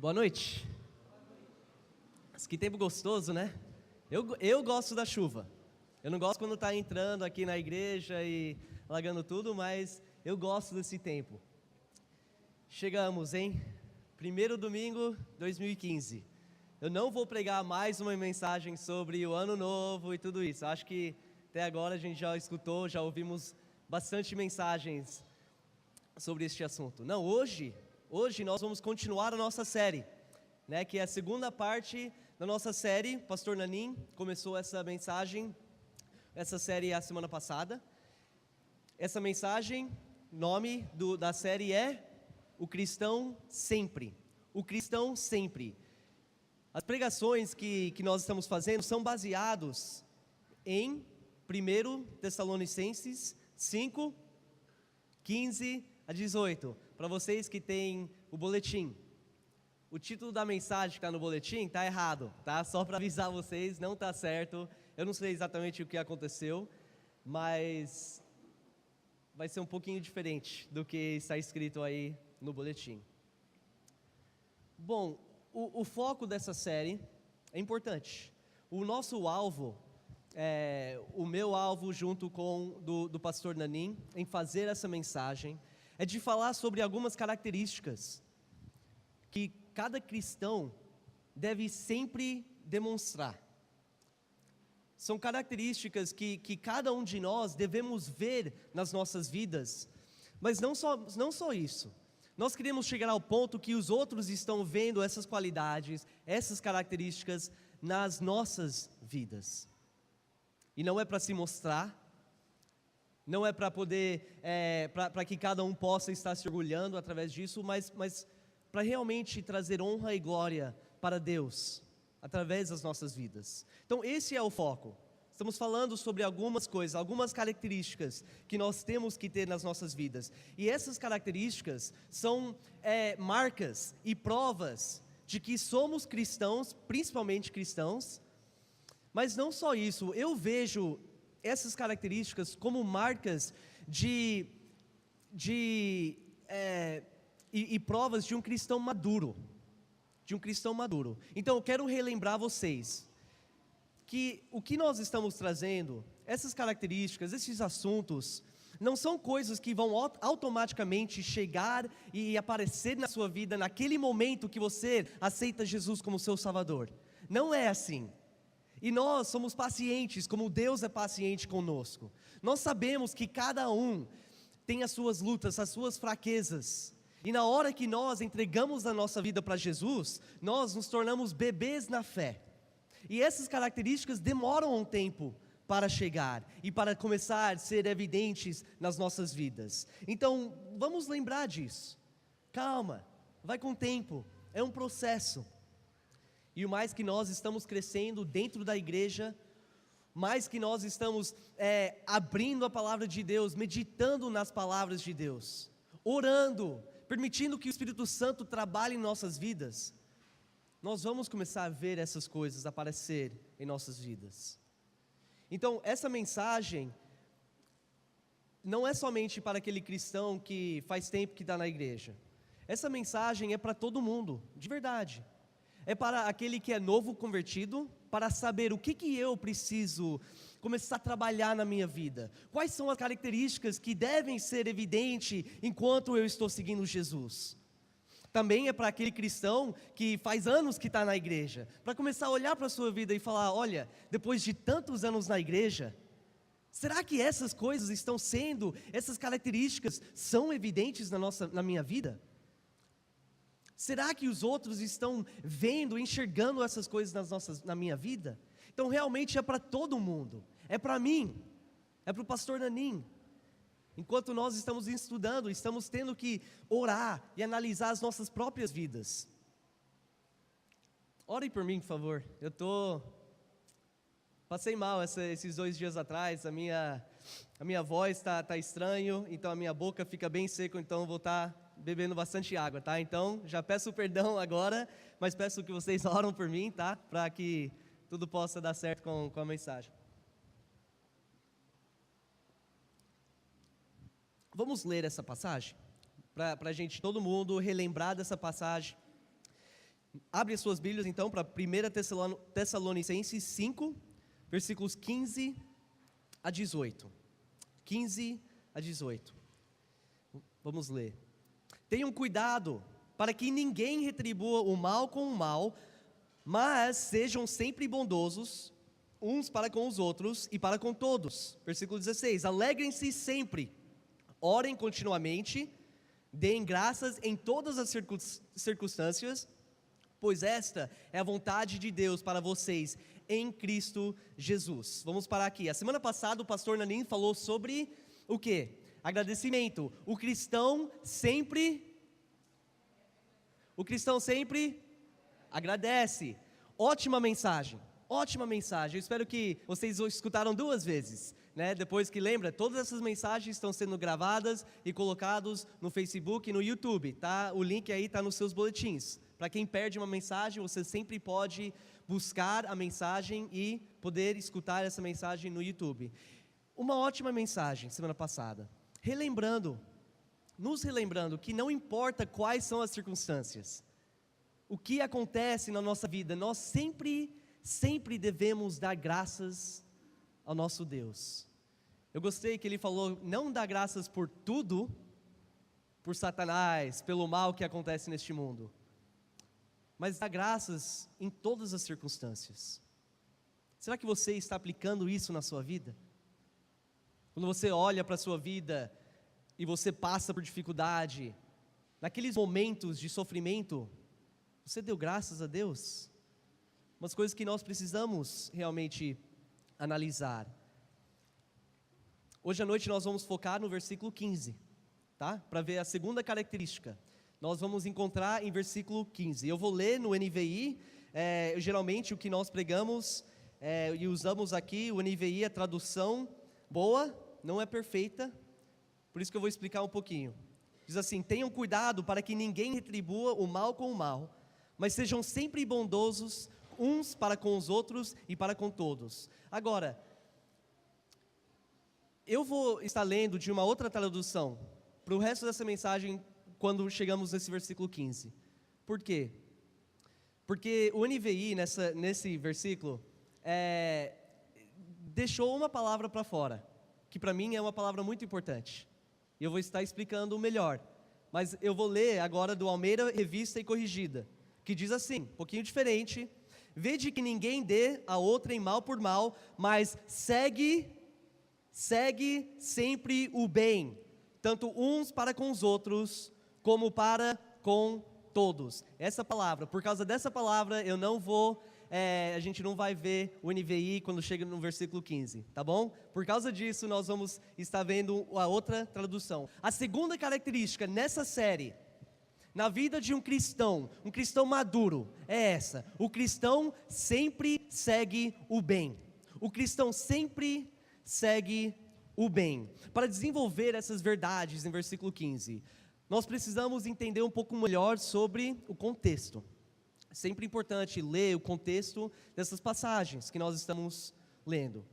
Boa noite. Mas que tempo gostoso, né? Eu gosto da chuva. Eu não gosto quando está entrando aqui na igreja e alagando tudo, mas eu gosto desse tempo. Chegamos, hein? Primeiro domingo 2015. Eu não vou pregar mais uma mensagem sobre o ano novo e tudo isso. Acho que até agora a gente já escutou, já ouvimos bastante mensagens sobre este assunto. Não, hoje nós vamos continuar a nossa série, né, que é a segunda parte da nossa série. O pastor Nanin começou essa série a semana passada. Essa mensagem, nome da série é O Cristão Sempre. O Cristão Sempre. As pregações que nós estamos fazendo são baseados em 1 Tessalonicenses 5, 15 a 18. Para vocês que têm o boletim, o título da mensagem que está no boletim está errado, tá? Só para avisar vocês, não está certo. Eu não sei exatamente o que aconteceu, mas vai ser um pouquinho diferente do que está escrito aí no boletim. Bom, o foco dessa série é importante. O nosso alvo, o meu alvo junto com do pastor Nanin, em fazer essa mensagem, é de falar sobre algumas características que cada cristão deve sempre demonstrar. São características que cada um de nós devemos ver nas nossas vidas, mas não só isso. Nós queremos chegar ao ponto que os outros estão vendo essas qualidades, essas características nas nossas vidas. E não é para se mostrar, não é para poder, para que cada um possa estar se orgulhando através disso, mas para realmente trazer honra e glória para Deus, através das nossas vidas. Então esse é o foco. Estamos falando sobre algumas coisas, algumas características que nós temos que ter nas nossas vidas. E essas características são marcas e provas de que somos cristãos, principalmente cristãos. Mas não só isso, eu vejo essas características como marcas e provas de um cristão maduro. Então eu quero relembrar vocês que o que nós estamos trazendo, essas características, esses assuntos, não são coisas que vão automaticamente chegar e aparecer na sua vida naquele momento que você aceita Jesus como seu Salvador. Não é assim. E nós somos pacientes, como Deus é paciente conosco. Nós sabemos que cada um tem as suas lutas, as suas fraquezas. E na hora que nós entregamos a nossa vida para Jesus, nós nos tornamos bebês na fé. E essas características demoram um tempo para chegar e para começar a ser evidentes nas nossas vidas. Então, vamos lembrar disso. Calma, vai com o tempo, é um processo. E o mais que nós estamos crescendo dentro da igreja, mais que nós estamos abrindo a palavra de Deus, meditando nas palavras de Deus, orando, permitindo que o Espírito Santo trabalhe em nossas vidas, nós vamos começar a ver essas coisas aparecer em nossas vidas. Então, essa mensagem não é somente para aquele cristão que faz tempo que está na igreja. Essa mensagem é para todo mundo, de verdade. É para aquele que é novo convertido, para saber o que eu preciso começar a trabalhar na minha vida. Quais são as características que devem ser evidentes enquanto eu estou seguindo Jesus. Também é para aquele cristão que faz anos que está na igreja, para começar a olhar para a sua vida e falar: olha, depois de tantos anos na igreja, será que essas coisas estão sendo, essas características são evidentes na minha vida? Será que os outros estão vendo, enxergando essas coisas na minha vida? Então realmente é para todo mundo, é para mim, é para o pastor Nanin. Enquanto nós estamos estudando, estamos tendo que orar e analisar as nossas próprias vidas. Orem por mim, por favor. Passei mal esses 2 dias atrás, a minha voz está estranho, então a minha boca fica bem seca, então eu vou estar bebendo bastante água, tá? Então, já peço perdão agora, mas peço que vocês oram por mim, tá? Para que tudo possa dar certo com a mensagem. Vamos ler essa passagem, para a gente, todo mundo, relembrar dessa passagem, Abre as suas Bíblias então para 1 Tessalonicenses 5, versículos 15 a 18. 15 a 18. Vamos ler. Tenham cuidado para que ninguém retribua o mal com o mal, mas sejam sempre bondosos uns para com os outros e para com todos. Versículo 16. Alegrem-se sempre, orem continuamente, deem graças em todas as circunstâncias, pois esta é a vontade de Deus para vocês em Cristo Jesus. Vamos parar aqui. A semana passada o pastor Nanin falou sobre o quê? Agradecimento. O cristão sempre agradece. Ótima mensagem. Eu espero que vocês escutaram 2 vezes, né? Depois que lembra, todas essas mensagens estão sendo gravadas e colocadas no Facebook e no YouTube, tá? O link aí está nos seus boletins. Para quem perde uma mensagem, você sempre pode buscar a mensagem e poder escutar essa mensagem no YouTube. Uma ótima mensagem semana passada, nos relembrando que não importa quais são as circunstâncias, o que acontece na nossa vida, nós sempre devemos dar graças ao nosso Deus. Eu gostei que ele falou, não dar graças por tudo, por Satanás, pelo mal que acontece neste mundo, mas dar graças em todas as circunstâncias. Será que você está aplicando isso na sua vida? Quando você olha para a sua vida e você passa por dificuldade, naqueles momentos de sofrimento, você deu graças a Deus? Umas coisas que nós precisamos realmente analisar. Hoje à noite nós vamos focar no versículo 15, tá? Para ver a segunda característica. Nós vamos encontrar em versículo 15. Eu vou ler no NVI, geralmente o que nós pregamos e usamos aqui, o NVI é tradução boa, não é perfeita, por isso que eu vou explicar um pouquinho. Diz assim: tenham cuidado para que ninguém retribua o mal com o mal, mas sejam sempre bondosos uns para com os outros e para com todos. Agora, eu vou estar lendo de uma outra tradução, para o resto dessa mensagem, quando chegamos nesse versículo 15. Por quê? Porque o NVI, nesse versículo, deixou uma palavra para fora, que para mim é uma palavra muito importante. E eu vou estar explicando melhor. Mas eu vou ler agora do Almeida Revista e Corrigida, que diz assim, um pouquinho diferente: vede que ninguém dê a outrem mal por mal, mas segue sempre o bem, tanto uns para com os outros, como para com todos. Essa palavra, por causa dessa palavra, eu não vou, a gente não vai ver o NVI quando chega no versículo 15, tá bom? Por causa disso, nós vamos estar vendo a outra tradução. A segunda característica nessa série, na vida de um cristão maduro, é essa: o cristão sempre segue o bem. O cristão sempre segue o bem. Para desenvolver essas verdades em versículo 15, nós precisamos entender um pouco melhor sobre o contexto. É sempre importante ler o contexto dessas passagens que nós estamos lendo.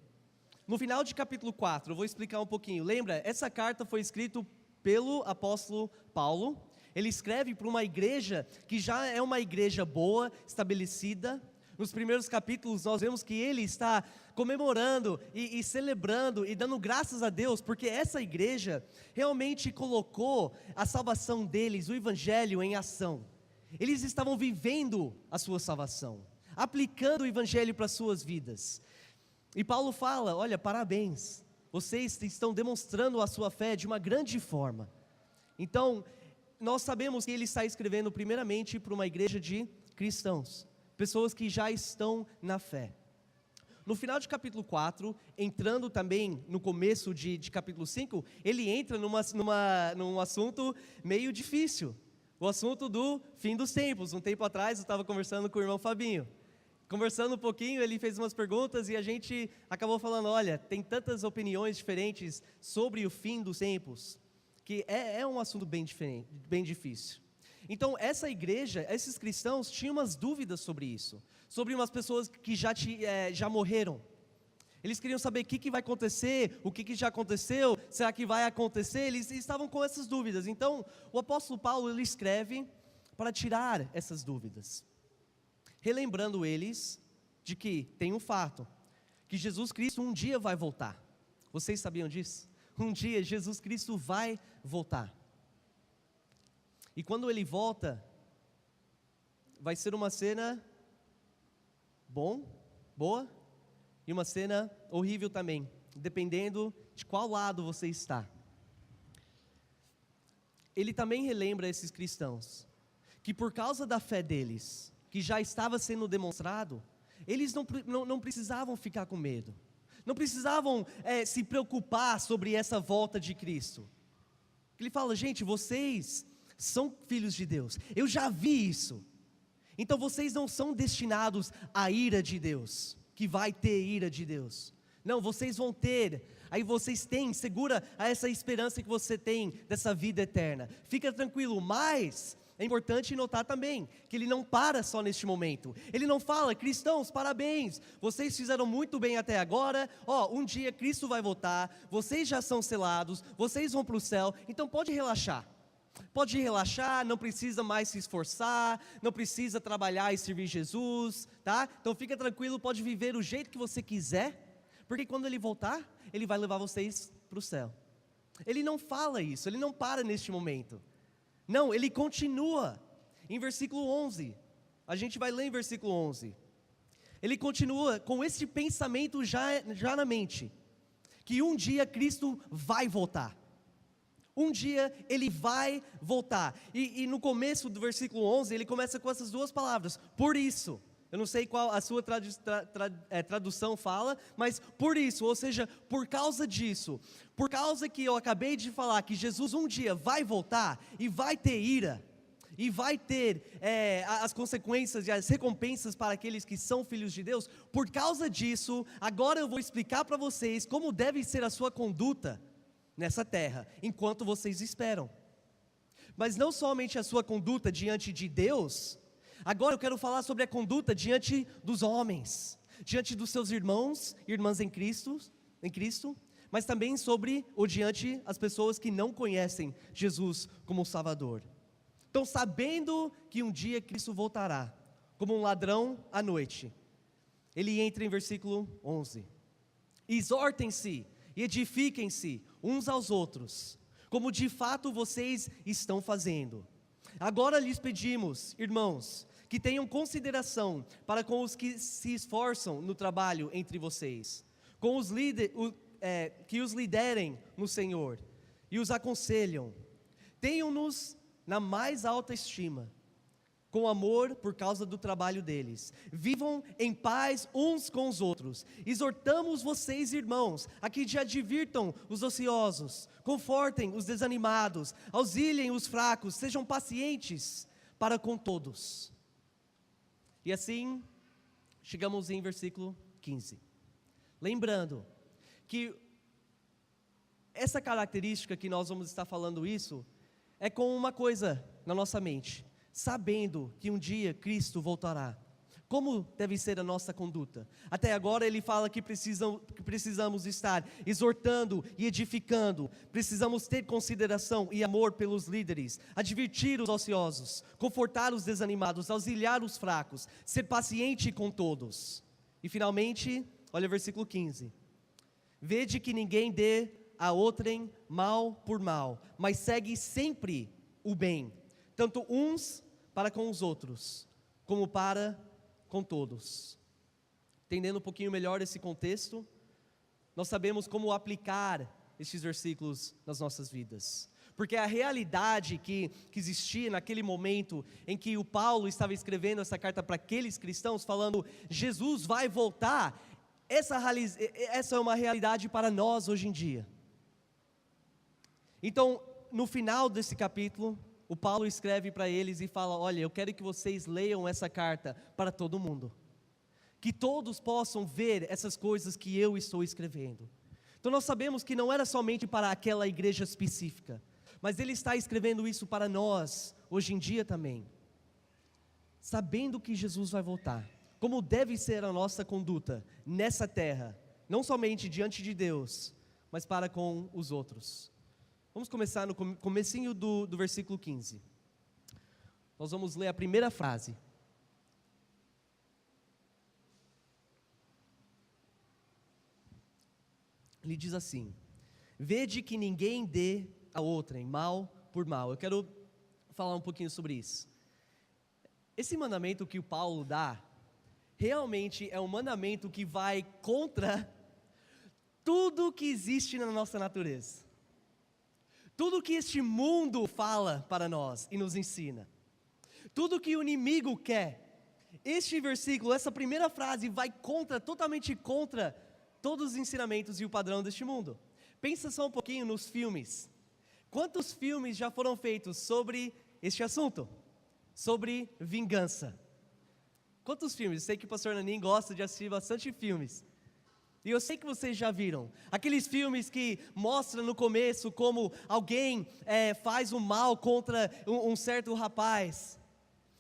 No final de capítulo 4, eu vou explicar um pouquinho. Lembra, essa carta foi escrita pelo apóstolo Paulo. Ele escreve para uma igreja que já é uma igreja boa, estabelecida. Nos primeiros capítulos nós vemos que ele está comemorando e celebrando e dando graças a Deus, porque essa igreja realmente colocou a salvação deles, o evangelho, em ação. Eles estavam vivendo a sua salvação, aplicando o evangelho para as suas vidas. E Paulo fala: olha, parabéns, vocês estão demonstrando a sua fé de uma grande forma. Então, nós sabemos que ele está escrevendo primeiramente para uma igreja de cristãos, pessoas que já estão na fé. No final de capítulo 4, entrando também no começo de capítulo 5, ele entra num assunto meio difícil, o assunto do fim dos tempos. Um tempo atrás eu estava conversando com o irmão Fabinho, conversando um pouquinho, ele fez umas perguntas e a gente acabou falando: olha, tem tantas opiniões diferentes sobre o fim dos tempos, que é um assunto bem diferente, bem difícil. Então essa igreja, esses cristãos tinham umas dúvidas sobre isso, sobre umas pessoas que já morreram. Eles queriam saber o que vai acontecer, o que já aconteceu, será que vai acontecer? Eles estavam com essas dúvidas. Então o apóstolo Paulo, ele escreve para tirar essas dúvidas. relembrando eles de que tem um fato, que Jesus Cristo um dia vai voltar. Vocês sabiam disso? Um dia Jesus Cristo vai voltar. E quando Ele volta, vai ser uma cena boa, e uma cena horrível também, dependendo de qual lado você está. Ele também relembra esses cristãos, que por causa da fé deles, que já estava sendo demonstrado, eles não precisavam ficar com medo, não precisavam se preocupar sobre essa volta de Cristo. Ele fala, gente, vocês são filhos de Deus, eu já vi isso, então vocês não são destinados à ira de Deus, que vai ter ira de Deus, não, vocês vão ter, aí vocês têm, segura a essa esperança que você tem dessa vida eterna, fica tranquilo, mas é importante notar também, que Ele não para só neste momento, Ele não fala, cristãos, parabéns, vocês fizeram muito bem até agora, um dia Cristo vai voltar, vocês já são selados, vocês vão para o céu, então pode relaxar, não precisa mais se esforçar, não precisa trabalhar e servir Jesus, tá? Então fica tranquilo, pode viver o jeito que você quiser, porque quando Ele voltar, Ele vai levar vocês para o céu. Ele não fala isso, Ele não para neste momento. Não, Ele continua, em versículo 11, a gente vai ler em versículo 11, Ele continua com esse pensamento já na mente, que um dia Cristo vai voltar, um dia Ele vai voltar, e no começo do versículo 11, Ele começa com essas duas palavras, por isso, eu não sei qual a sua tradução fala, mas por isso, ou seja, por causa disso, por causa que eu acabei de falar, que Jesus um dia vai voltar, e vai ter ira, e vai ter as consequências e as recompensas para aqueles que são filhos de Deus, por causa disso, agora eu vou explicar para vocês como deve ser a sua conduta nessa terra, enquanto vocês esperam, mas não somente a sua conduta diante de Deus. Agora eu quero falar sobre a conduta diante dos homens, diante dos seus irmãos e irmãs em Cristo, mas também sobre diante as pessoas que não conhecem Jesus como Salvador. Então, sabendo que um dia Cristo voltará, como um ladrão à noite, Ele entra em versículo 11, exortem-se e edifiquem-se uns aos outros, como de fato vocês estão fazendo. Agora lhes pedimos, irmãos, que tenham consideração para com os que se esforçam no trabalho entre vocês, com os que os liderem no Senhor e os aconselham. Tenham-nos na mais alta estima, com amor por causa do trabalho deles. Vivam em paz uns com os outros. Exortamos vocês, irmãos, a que advirtam os ociosos, confortem os desanimados, auxiliem os fracos, sejam pacientes para com todos. E assim, chegamos em versículo 15. Lembrando que essa característica que nós vamos estar falando isso, é com uma coisa na nossa mente, sabendo que um dia Cristo voltará. Como deve ser a nossa conduta? Até agora ele fala que precisamos estar exortando e edificando, precisamos ter consideração e amor pelos líderes, advertir os ociosos, confortar os desanimados, auxiliar os fracos, ser paciente com todos. E finalmente, olha o versículo 15. Vede que ninguém dê a outrem mal por mal, mas segue sempre o bem, tanto uns para com os outros, como para com todos. Entendendo um pouquinho melhor esse contexto, nós sabemos como aplicar estes versículos nas nossas vidas, porque a realidade que existia naquele momento em que o Paulo estava escrevendo essa carta para aqueles cristãos, falando, Jesus vai voltar, essa é uma realidade para nós hoje em dia. Então, no final desse capítulo, o Paulo escreve para eles e fala, olha, eu quero que vocês leiam essa carta para todo mundo, que todos possam ver essas coisas que eu estou escrevendo. Então nós sabemos que não era somente para aquela igreja específica, mas ele está escrevendo isso para nós, hoje em dia também, sabendo que Jesus vai voltar, como deve ser a nossa conduta nessa terra, não somente diante de Deus, mas para com os outros. Vamos começar no comecinho do versículo 15. Nós vamos ler a primeira frase. Ele diz assim: vede que ninguém dê a outrem mal por mal. Eu quero falar um pouquinho sobre isso. Esse mandamento que o Paulo dá, realmente é um mandamento que vai contra tudo que existe na nossa natureza. Tudo que este mundo fala para nós e nos ensina. Tudo que o inimigo quer. Este versículo, essa primeira frase vai totalmente contra todos os ensinamentos e o padrão deste mundo. Pensa só um pouquinho nos filmes. Quantos filmes já foram feitos sobre este assunto? Sobre vingança. Quantos filmes? Eu sei que o pastor Nanin gosta de assistir bastante filmes. E eu sei que vocês já viram. Aqueles filmes que mostram no começo como alguém faz o mal contra um certo rapaz.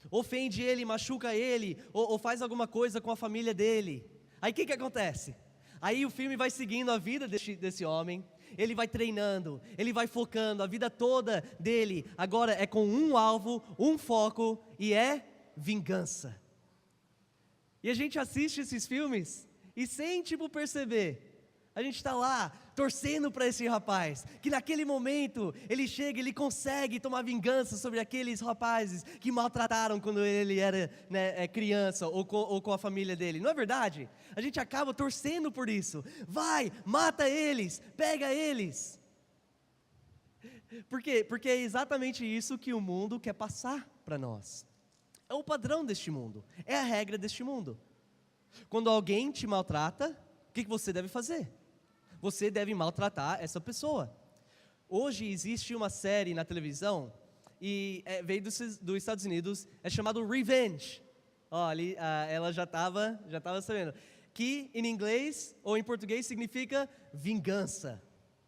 Ofende ele, machuca ele, ou faz alguma coisa com a família dele. Aí o que acontece? Aí o filme vai seguindo a vida desse homem. Ele vai treinando, ele vai focando, a vida toda dele agora é com um alvo, um foco, e é vingança. E a gente assiste esses filmes e sem perceber, a gente está lá torcendo para esse rapaz, que naquele momento ele chega, ele consegue tomar vingança sobre aqueles rapazes que maltrataram quando ele era criança ou com a família dele. Não é verdade? A gente acaba torcendo por isso. Vai, mata eles, pega eles. Por quê? Porque é exatamente isso que o mundo quer passar para nós. É o padrão deste mundo, é a regra deste mundo. Quando alguém te maltrata, o que você deve fazer? Você deve maltratar essa pessoa. Hoje existe uma série na televisão, e veio dos Estados Unidos, é chamado Revenge. Ali, ela já estava sabendo. Que em inglês ou em português significa vingança.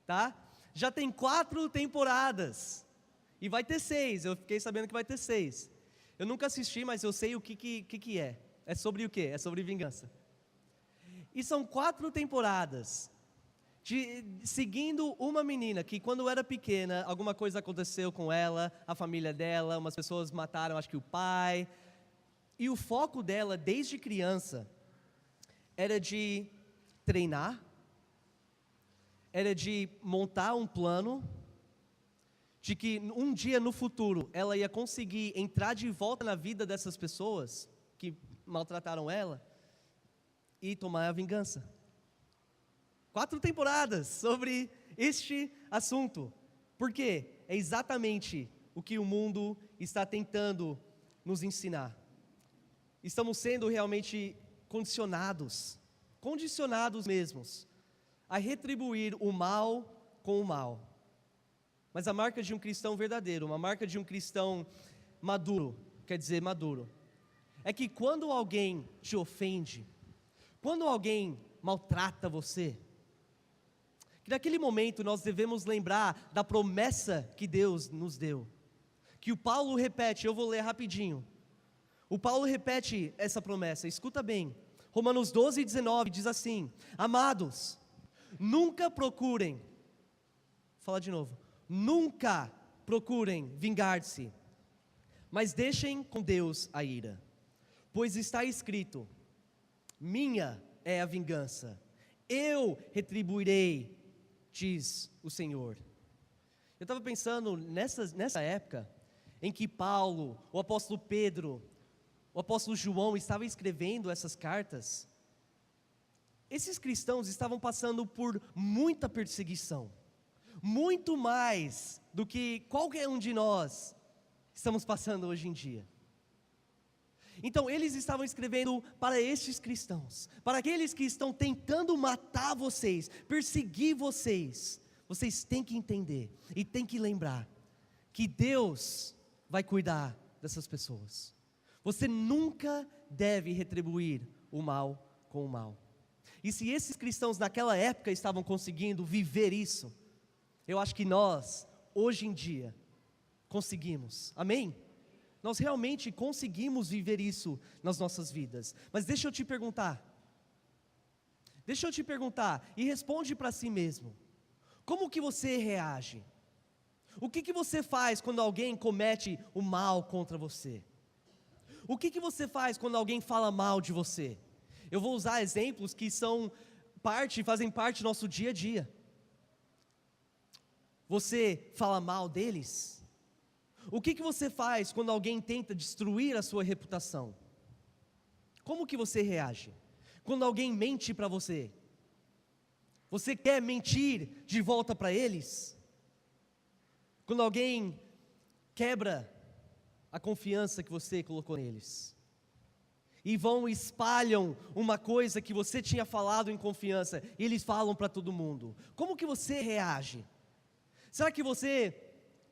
Tá? Já tem 4 temporadas. E vai ter 6, eu fiquei sabendo que vai ter 6. Eu nunca assisti, mas eu sei o que é. É sobre o quê? É sobre vingança. E são 4 temporadas seguindo uma menina que quando era pequena, alguma coisa aconteceu com ela, a família dela, umas pessoas mataram, acho que o pai. E o foco dela, desde criança, era de treinar, era de montar um plano, de que um dia no futuro ela ia conseguir entrar de volta na vida dessas pessoas que maltrataram ela e tomar a vingança. 4 temporadas sobre este assunto. Por quê? É exatamente o que o mundo está tentando nos ensinar. Estamos sendo realmente condicionados mesmos, a retribuir o mal com o mal. Mas a marca de um cristão verdadeiro, uma marca de um cristão maduro, é que quando alguém te ofende, quando alguém maltrata você, que naquele momento nós devemos lembrar da promessa que Deus nos deu, que o Paulo repete, eu vou ler rapidinho. O Paulo repete essa promessa, escuta bem. Romanos 12:19 diz assim: amados, nunca procurem, fala de novo, nunca procurem vingar-se, mas deixem com Deus a ira, pois está escrito: minha é a vingança, eu retribuirei, diz o Senhor. Eu estava pensando nessa época em que Paulo, o apóstolo Pedro, o apóstolo João estavam escrevendo essas cartas. Esses cristãos estavam passando por muita perseguição, muito mais do que qualquer um de nós estamos passando hoje em dia. Então eles estavam escrevendo para estes cristãos, para aqueles que estão tentando matar vocês, perseguir vocês. Vocês têm que entender e têm que lembrar que Deus vai cuidar dessas pessoas. Você nunca deve retribuir o mal com o mal. E se esses cristãos naquela época estavam conseguindo viver isso, eu acho que nós, hoje em dia, conseguimos. Amém? Nós realmente conseguimos viver isso nas nossas vidas. Mas deixa eu te perguntar, e responde para si mesmo: como que você reage? O que você faz quando alguém comete o mal contra você? O que você faz quando alguém fala mal de você? Eu vou usar exemplos que são fazem parte do nosso dia a dia. Você fala mal deles? O que você faz quando alguém tenta destruir a sua reputação? Como que você reage? Quando alguém mente para você, você quer mentir de volta para eles? Quando alguém quebra a confiança que você colocou neles, e vão e espalham uma coisa que você tinha falado em confiança, e eles falam para todo mundo, como que você reage? Será que você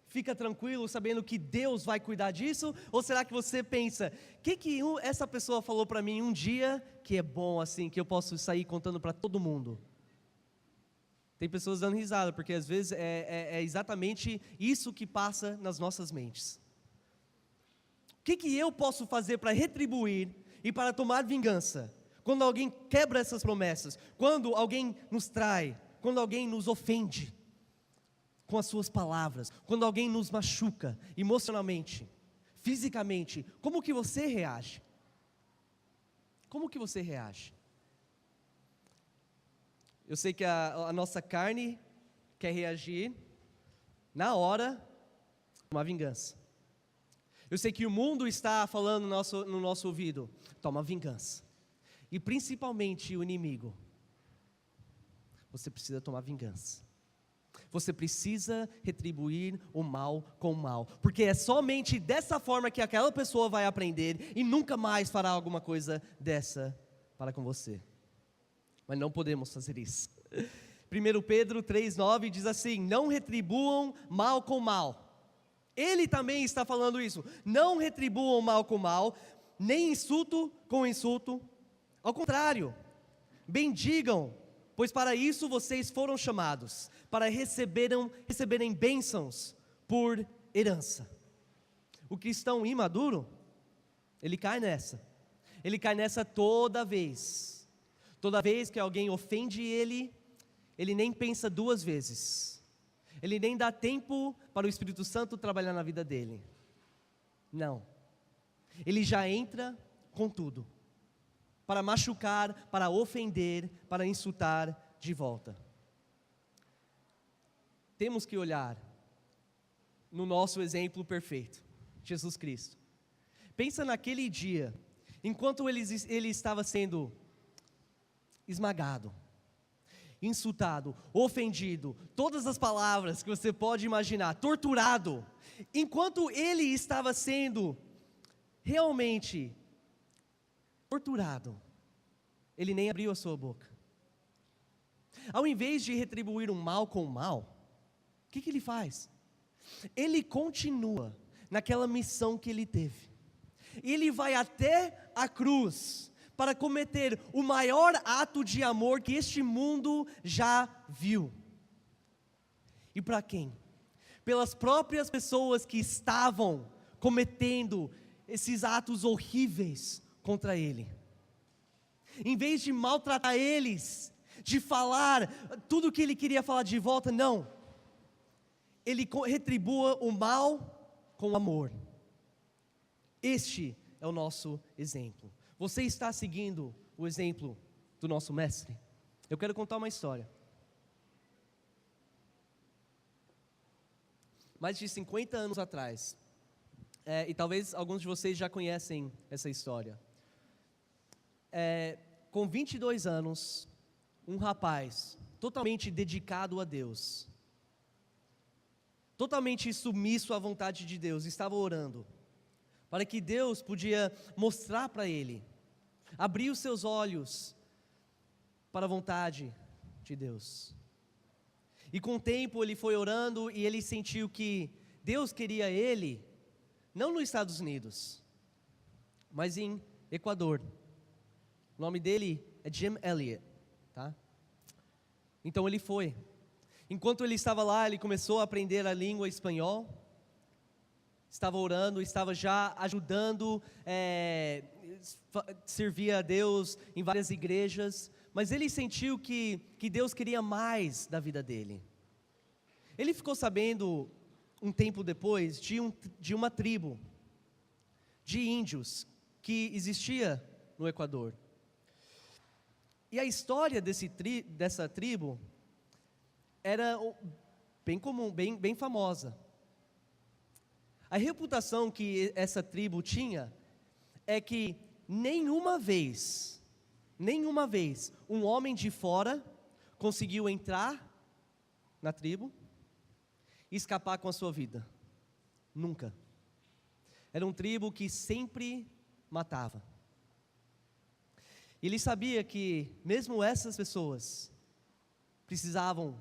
fica tranquilo sabendo que Deus vai cuidar disso? Ou será que você pensa, essa pessoa falou para mim um dia que é bom assim, que eu posso sair contando para todo mundo? Tem pessoas dando risada, porque às vezes é exatamente isso que passa nas nossas mentes. O que eu posso fazer para retribuir e para tomar vingança? Quando alguém quebra essas promessas, quando alguém nos trai, quando alguém nos ofende com as suas palavras, quando alguém nos machuca emocionalmente, fisicamente, como que você reage? Como que você reage? Eu sei que a nossa carne quer reagir na hora, uma vingança. Eu sei que o mundo está falando no nosso ouvido, toma vingança. E principalmente o inimigo, você precisa tomar vingança. Você precisa retribuir o mal com o mal, porque é somente dessa forma que aquela pessoa vai aprender e nunca mais fará alguma coisa dessa para com você. Mas não podemos fazer isso. 1 Pedro 3,9 diz assim: não retribuam mal com mal. Ele também está falando isso. Não retribuam mal com mal, nem insulto com insulto. Ao contrário, bendigam, pois para isso vocês foram chamados, para receberem bênçãos por herança. O cristão imaduro, ele cai nessa. Ele cai nessa toda vez. Toda vez que alguém ofende ele nem pensa duas vezes. Ele nem dá tempo para o Espírito Santo trabalhar na vida dele. Não. Ele já entra com tudo. Para machucar, para ofender, para insultar de volta. Temos que olhar no nosso exemplo perfeito, Jesus Cristo. Pensa naquele dia, enquanto ele estava sendo esmagado, insultado, ofendido, todas as palavras que você pode imaginar, torturado, enquanto ele estava sendo realmente torturado, ele nem abriu a sua boca. Ao invés de retribuir o mal com o mal, o que ele faz? Ele continua naquela missão que ele teve. Ele vai até a cruz para cometer o maior ato de amor que este mundo já viu. E para quem? Pelas próprias pessoas que estavam cometendo esses atos horríveis contra ele. Em vez de maltratar eles, de falar tudo o que ele queria falar de volta, não. Ele retribua o mal com amor. Este é o nosso exemplo. Você está seguindo o exemplo do nosso mestre? Eu quero contar uma história. Mais de 50 anos atrás, e talvez alguns de vocês já conhecem essa história. Com 22 anos, um rapaz totalmente dedicado a Deus, totalmente submisso à vontade de Deus, estava orando para que Deus podia mostrar para ele, abrir os seus olhos para a vontade de Deus. E com o tempo ele foi orando e ele sentiu que Deus queria ele, não nos Estados Unidos, mas em Equador. O nome dele é Jim Elliot, tá? Então ele foi. Enquanto ele estava lá, ele começou a aprender a língua espanhol. Estava orando, estava já ajudando, servia a Deus em várias igrejas, mas ele sentiu que Deus queria mais da vida dele. Ele ficou sabendo, um tempo depois, de uma tribo de índios que existia no Equador. E a história dessa tribo era bem comum, bem famosa. A reputação que essa tribo tinha é que nenhuma vez, um homem de fora conseguiu entrar na tribo e escapar com a sua vida. Nunca. Era uma tribo que sempre matava. Ele sabia que mesmo essas pessoas precisavam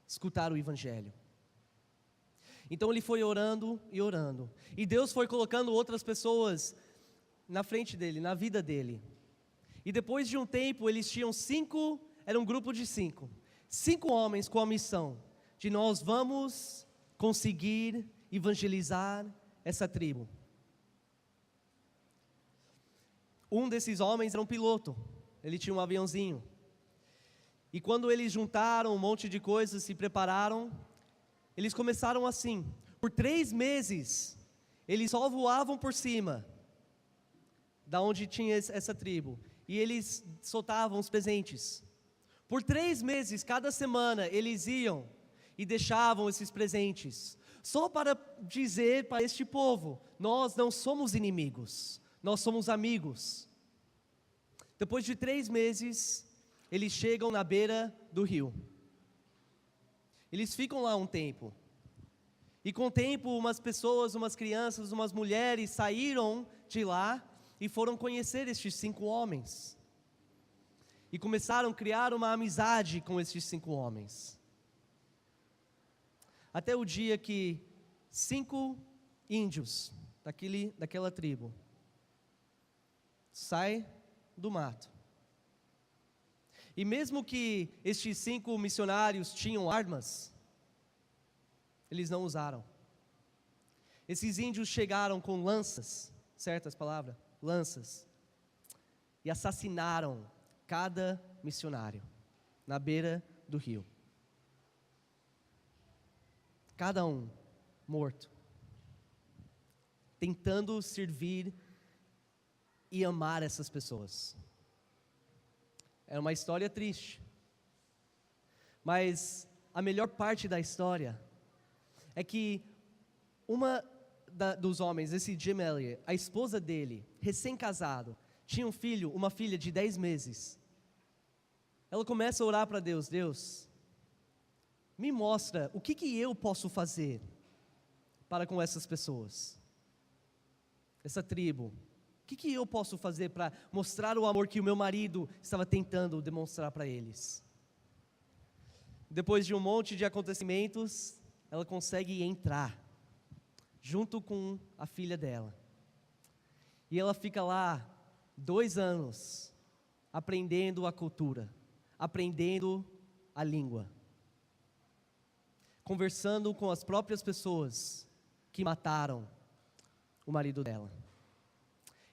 escutar o Evangelho. Então ele foi orando e orando. E Deus foi colocando outras pessoas na frente dele, na vida dele. E depois de um tempo, eles tinham era um grupo de 5 homens com a missão de nós vamos conseguir evangelizar essa tribo. Um desses homens era um piloto, ele tinha um aviãozinho. E quando eles juntaram um monte de coisas, se prepararam, eles começaram assim. Por 3 meses, eles só voavam por cima da onde tinha essa tribo. E eles soltavam os presentes. Por 3 meses, cada semana, eles iam e deixavam esses presentes. Só para dizer para este povo, nós não somos inimigos, nós somos amigos. Depois de 3 meses, eles chegam na beira do rio. Eles ficam lá um tempo. E com o tempo, umas pessoas, umas crianças, umas mulheres saíram de lá e foram conhecer estes 5 homens. E começaram a criar uma amizade com estes 5 homens. Até o dia que 5 índios daquela tribo saem do mato. E mesmo que estes 5 missionários tinham armas, eles não usaram. Esses índios chegaram com lanças, certas palavras? Lanças. E assassinaram cada missionário na beira do rio. Cada um morto. Tentando servir e amar essas pessoas. É uma história triste. Mas a melhor parte da história é que dos homens, esse Jim Elliot, a esposa dele, recém-casado, tinha uma filha de 10 meses. Ela começa a orar para Deus, Deus, me mostra o que eu posso fazer para com essas pessoas, essa tribo. O que eu posso fazer para mostrar o amor que o meu marido estava tentando demonstrar para eles? Depois de um monte de acontecimentos, ela consegue entrar, junto com a filha dela. E ela fica lá 2 anos, aprendendo a cultura, aprendendo a língua, conversando com as próprias pessoas que mataram o marido dela.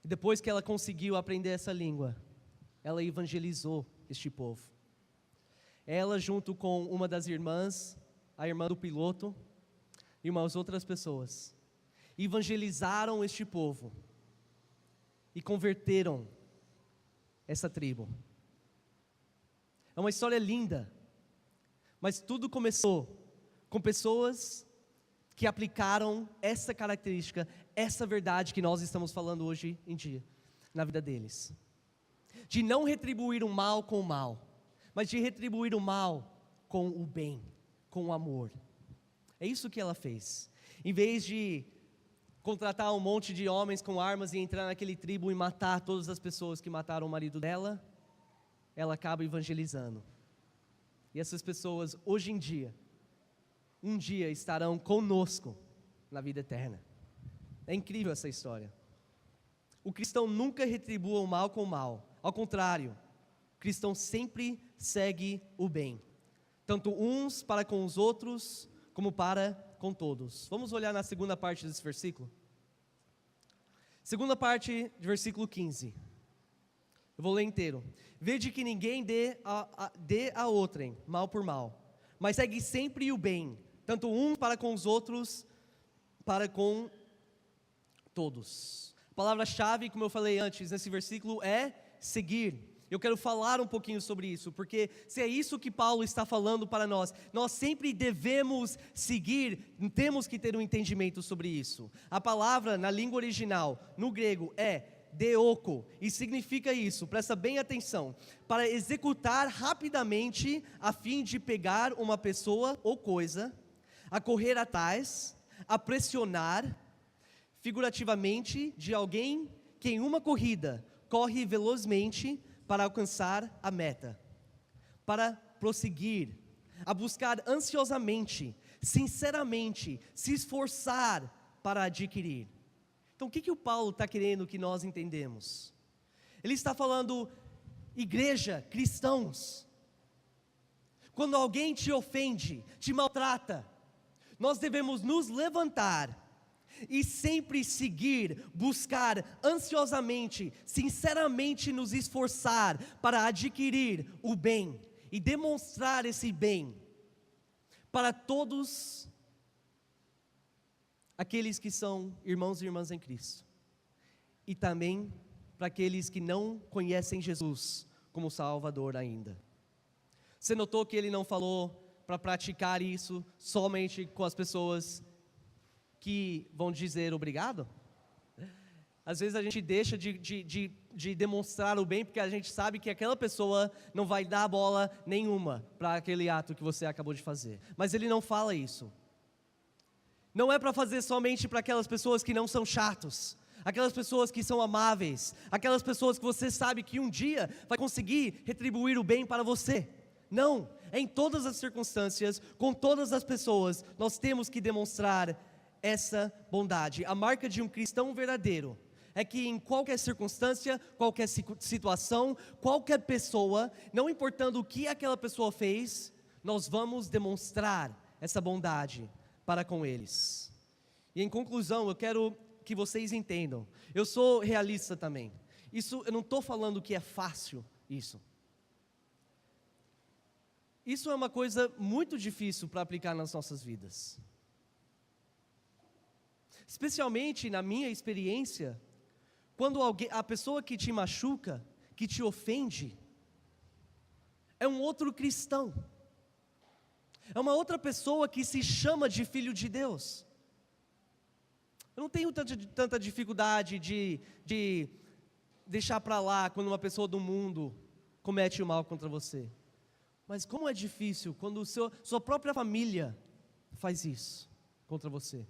E depois que ela conseguiu aprender essa língua, ela evangelizou este povo. Ela, junto com uma das irmãs, a irmã do piloto, e umas outras pessoas, evangelizaram este povo e converteram essa tribo. É uma história linda, mas tudo começou com pessoas que aplicaram essa característica, essa verdade que nós estamos falando hoje em dia, na vida deles. De não retribuir o mal com o mal, mas de retribuir o mal com o bem, com o amor. É isso que ela fez. Em vez de contratar um monte de homens com armas e entrar naquele tribo e matar todas as pessoas que mataram o marido dela, ela acaba evangelizando. E essas pessoas, hoje em dia, um dia estarão conosco na vida eterna. É incrível essa história. O cristão nunca retribua o mal com o mal. Ao contrário, o cristão sempre segue o bem. Tanto uns para com os outros, como para com todos. Vamos olhar na segunda parte desse versículo? Segunda parte de versículo 15. Eu vou ler inteiro. Vede que ninguém dê a outrem mal por mal, mas segue sempre o bem, tanto um para com os outros, para com todos. A palavra-chave, como eu falei antes, nesse versículo é seguir. Eu quero falar um pouquinho sobre isso, porque se é isso que Paulo está falando para nós, nós sempre devemos seguir, temos que ter um entendimento sobre isso. A palavra na língua original, no grego, é deoko, e significa isso, presta bem atenção, para executar rapidamente a fim de pegar uma pessoa ou coisa, a correr atrás, a pressionar, figurativamente, de alguém que em uma corrida corre velozmente para alcançar a meta, para prosseguir, a buscar ansiosamente, sinceramente, se esforçar para adquirir. Então o que o Paulo está querendo que nós entendemos? Ele está falando, igreja, cristãos, quando alguém te ofende, te maltrata, nós devemos nos levantar e sempre seguir, buscar ansiosamente, sinceramente nos esforçar para adquirir o bem e demonstrar esse bem para todos aqueles que são irmãos e irmãs em Cristo, e também para aqueles que não conhecem Jesus como Salvador ainda. Você notou que ele não falou para praticar isso somente com as pessoas que vão dizer obrigado? Às vezes a gente deixa de demonstrar o bem porque a gente sabe que aquela pessoa não vai dar bola nenhuma para aquele ato que você acabou de fazer. Mas ele não fala isso. Não é para fazer somente para aquelas pessoas que não são chatos, aquelas pessoas que são amáveis, aquelas pessoas que você sabe que um dia vai conseguir retribuir o bem para você. Não, em todas as circunstâncias, com todas as pessoas, nós temos que demonstrar essa bondade. A marca de um cristão verdadeiro é que em qualquer circunstância, qualquer situação, qualquer pessoa, não importando o que aquela pessoa fez, nós vamos demonstrar essa bondade para com eles. E em conclusão, eu quero que vocês entendam, eu sou realista também. Isso, eu não estou falando que é fácil isso. Isso é uma coisa muito difícil para aplicar nas nossas vidas. Especialmente na minha experiência, quando a pessoa que te machuca, que te ofende, é um outro cristão, é uma outra pessoa que se chama de filho de Deus. Eu não tenho tanta dificuldade de deixar para lá quando uma pessoa do mundo comete o mal contra você. Mas como é difícil quando sua própria família faz isso contra você.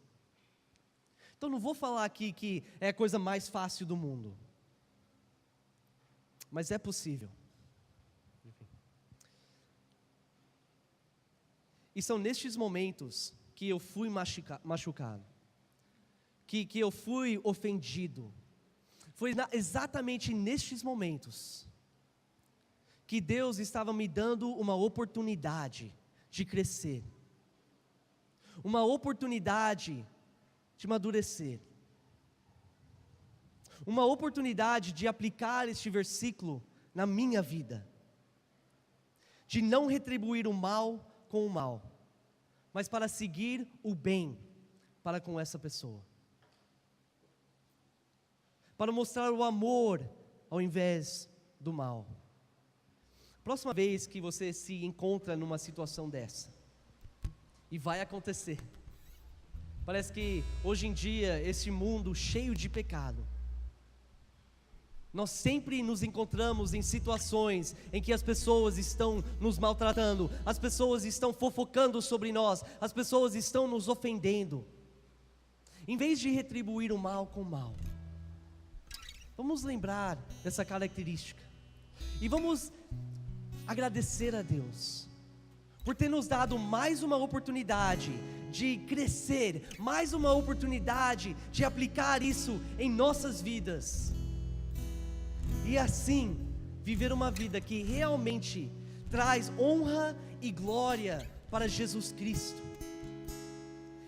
Então não vou falar aqui que é a coisa mais fácil do mundo, mas é possível. E são nestes momentos que eu fui machucado, que eu fui ofendido. Foi exatamente nestes momentos que Deus estava me dando uma oportunidade de crescer, uma oportunidade de amadurecer, uma oportunidade de aplicar este versículo na minha vida, de não retribuir o mal com o mal, mas para seguir o bem para com essa pessoa, para mostrar o amor ao invés do mal. Próxima vez que você se encontra numa situação dessa, e vai acontecer, parece que hoje em dia, esse mundo cheio de pecado, nós sempre nos encontramos em situações em que as pessoas estão nos maltratando, as pessoas estão fofocando sobre nós, as pessoas estão nos ofendendo. Em vez de retribuir o mal com o mal, vamos lembrar dessa característica e vamos agradecer a Deus por ter nos dado mais uma oportunidade de crescer, mais uma oportunidade de aplicar isso em nossas vidas, e assim viver uma vida que realmente traz honra e glória para Jesus Cristo,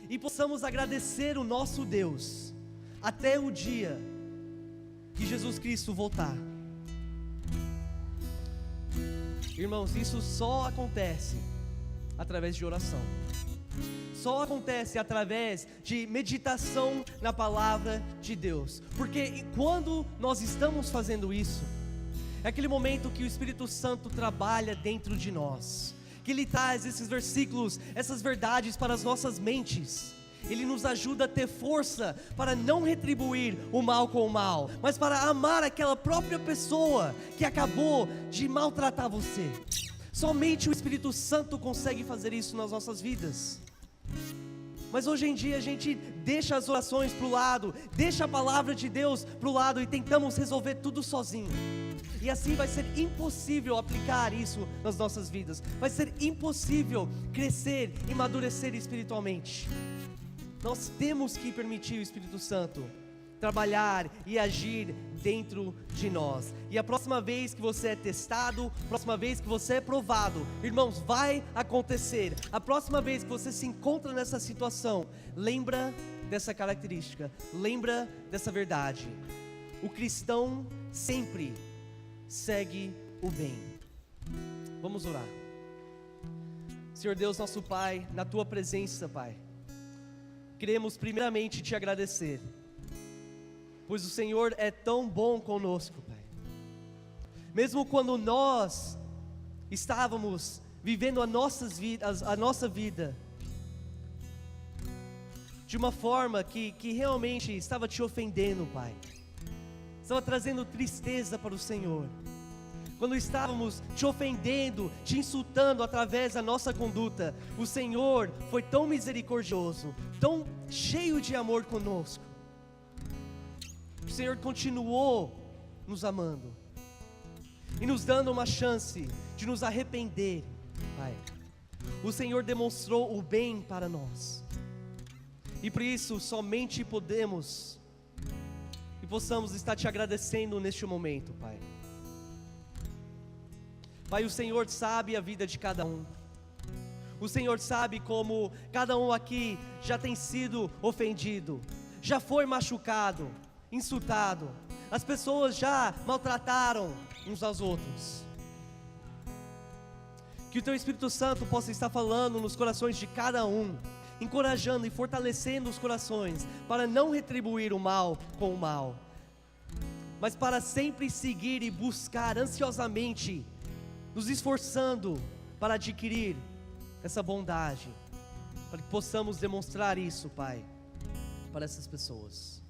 e possamos agradecer o nosso Deus até o dia que Jesus Cristo voltar. Irmãos, isso só acontece através de oração, só acontece através de meditação na palavra de Deus, porque quando nós estamos fazendo isso, É aquele momento que o Espírito Santo trabalha dentro de nós, que Ele traz esses versículos, essas verdades para as nossas mentes. Ele nos ajuda a ter força para não retribuir o mal com o mal, mas para amar aquela própria pessoa que acabou de maltratar você. Somente o Espírito Santo consegue fazer isso nas nossas vidas. Mas hoje em dia a gente deixa as orações para o lado, deixa a palavra de Deus para o lado e tentamos resolver tudo sozinho. E assim vai ser impossível aplicar isso nas nossas vidas. Vai ser impossível crescer e amadurecer espiritualmente. Nós temos que permitir o Espírito Santo trabalhar e agir dentro de nós. E a próxima vez que você é testado, a próxima vez que você é provado, irmãos, vai acontecer. A próxima vez que você se encontra nessa situação, lembra dessa característica, lembra dessa verdade. O cristão sempre segue o bem. Vamos orar. Senhor Deus, nosso Pai, na Tua presença, Pai, queremos primeiramente Te agradecer, pois o Senhor é tão bom conosco, Pai. Mesmo quando nós estávamos vivendo a nossa vida de uma forma que realmente estava Te ofendendo, Pai, estava trazendo tristeza para o Senhor, quando estávamos Te ofendendo, Te insultando através da nossa conduta, o Senhor foi tão misericordioso, tão cheio de amor conosco. O Senhor continuou nos amando e nos dando uma chance de nos arrepender, Pai. O Senhor demonstrou o bem para nós, e por isso somente podemos e possamos estar Te agradecendo neste momento, Pai. Pai, o Senhor sabe a vida de cada um. O Senhor sabe como cada um aqui já tem sido ofendido, já foi machucado, insultado. As pessoas já maltrataram uns aos outros. Que o Teu Espírito Santo possa estar falando nos corações de cada um, encorajando e fortalecendo os corações para não retribuir o mal com o mal, mas para sempre seguir e buscar ansiosamente, nos esforçando para adquirir essa bondade, para que possamos demonstrar isso, Pai, para essas pessoas.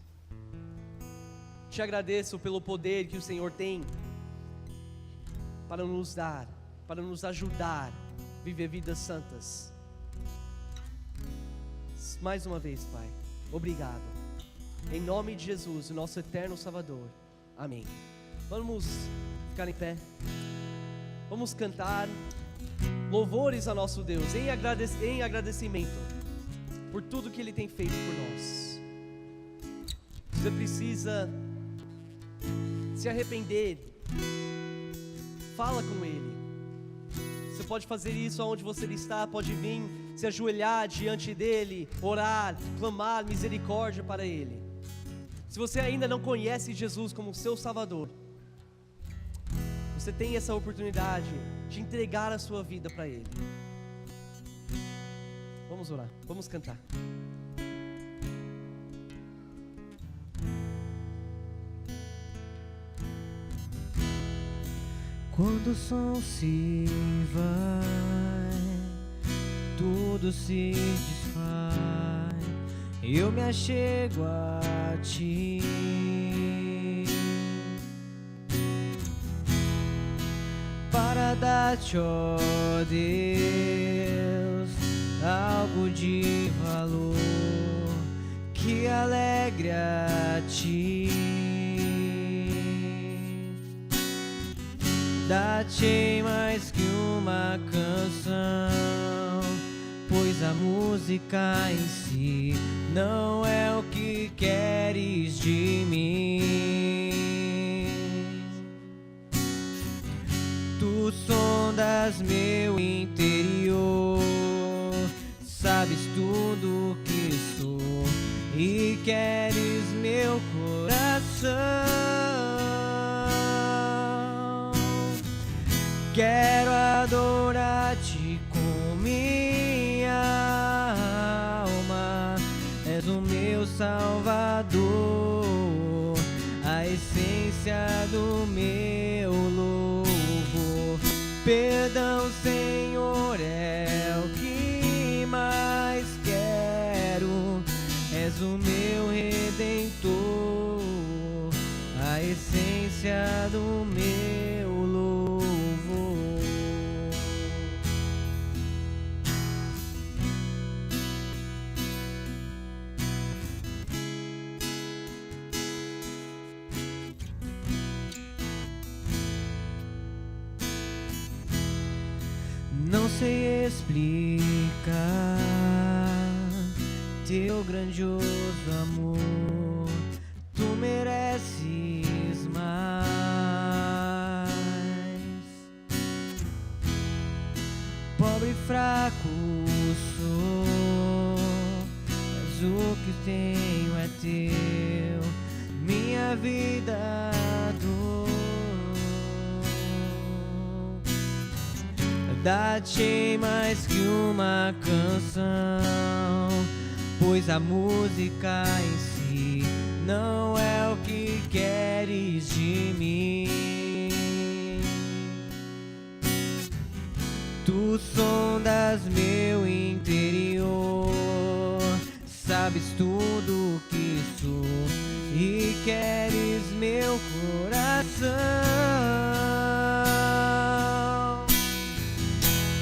Te agradeço pelo poder que o Senhor tem para nos dar, para nos ajudar a viver vidas santas. Mais uma vez, Pai, obrigado. Em nome de Jesus, o nosso eterno Salvador. Amém. Vamos ficar em pé. Vamos cantar louvores a nosso Deus em agradecimento por tudo que Ele tem feito por nós. Você precisa se arrepender, fala com Ele. Você pode fazer isso aonde você está, pode vir se ajoelhar diante dEle, orar, clamar misericórdia para Ele. Se você ainda não conhece Jesus como seu Salvador, você tem essa oportunidade de entregar a sua vida para Ele. Vamos orar, vamos cantar. Quando o som se vai, tudo se desfaz, eu me achego a Ti. Para dar-te, ó Deus, algo de valor que alegre a Ti. Dá-te mais que uma canção, pois a música em si não é o que queres de mim. Tu sondas meu interior, sabes tudo o que sou e queres meu coração. Quero adorar-te com minha alma, és o meu Salvador, a essência do meu louvor. Perdão, Senhor, é o que mais quero. És o meu Redentor, a essência do meu louvor. Não sei explicar teu grandioso amor, tu mereces mais. Pobre e fraco sou, mas o que tenho é teu, minha vida dou. Dá-te mais que uma canção, pois a música em si não é o que queres de mim. Tu sondas meu interior, sabes tudo o que sou e queres meu coração.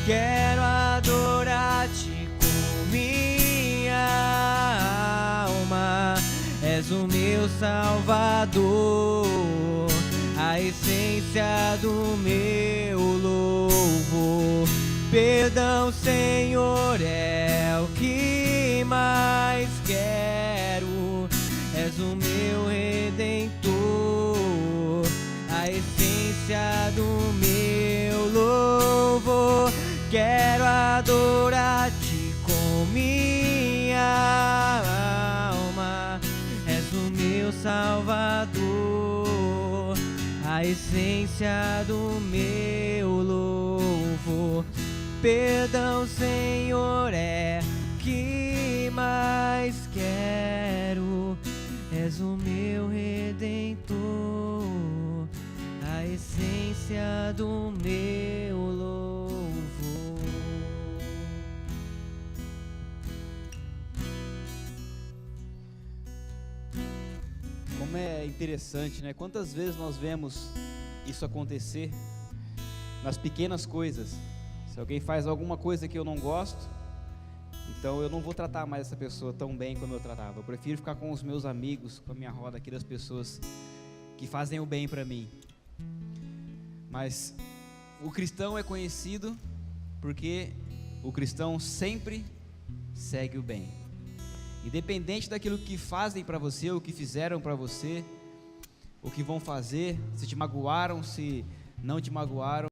Quero adorar-te com minha alma, és o meu Salvador, a essência do meu louvor. Perdão, Senhor, é o que mais quero, és o meu Redentor, a essência do meu louvor. Quero adorar-te com minha alma, és o meu Salvador, a essência do meu louvor. Perdão, Senhor, é o que mais quero, és o meu Redentor, a essência do meu louvor. Como é interessante, né? Quantas vezes nós vemos isso acontecer nas pequenas coisas. Se alguém faz alguma coisa que eu não gosto, então eu não vou tratar mais essa pessoa tão bem como eu tratava. Eu prefiro ficar com os meus amigos, com a minha roda aqui das pessoas que fazem o bem para mim. Mas o cristão é conhecido porque o cristão sempre segue o bem. Independente daquilo que fazem para você, o que fizeram para você, o que vão fazer, se te magoaram, se não te magoaram,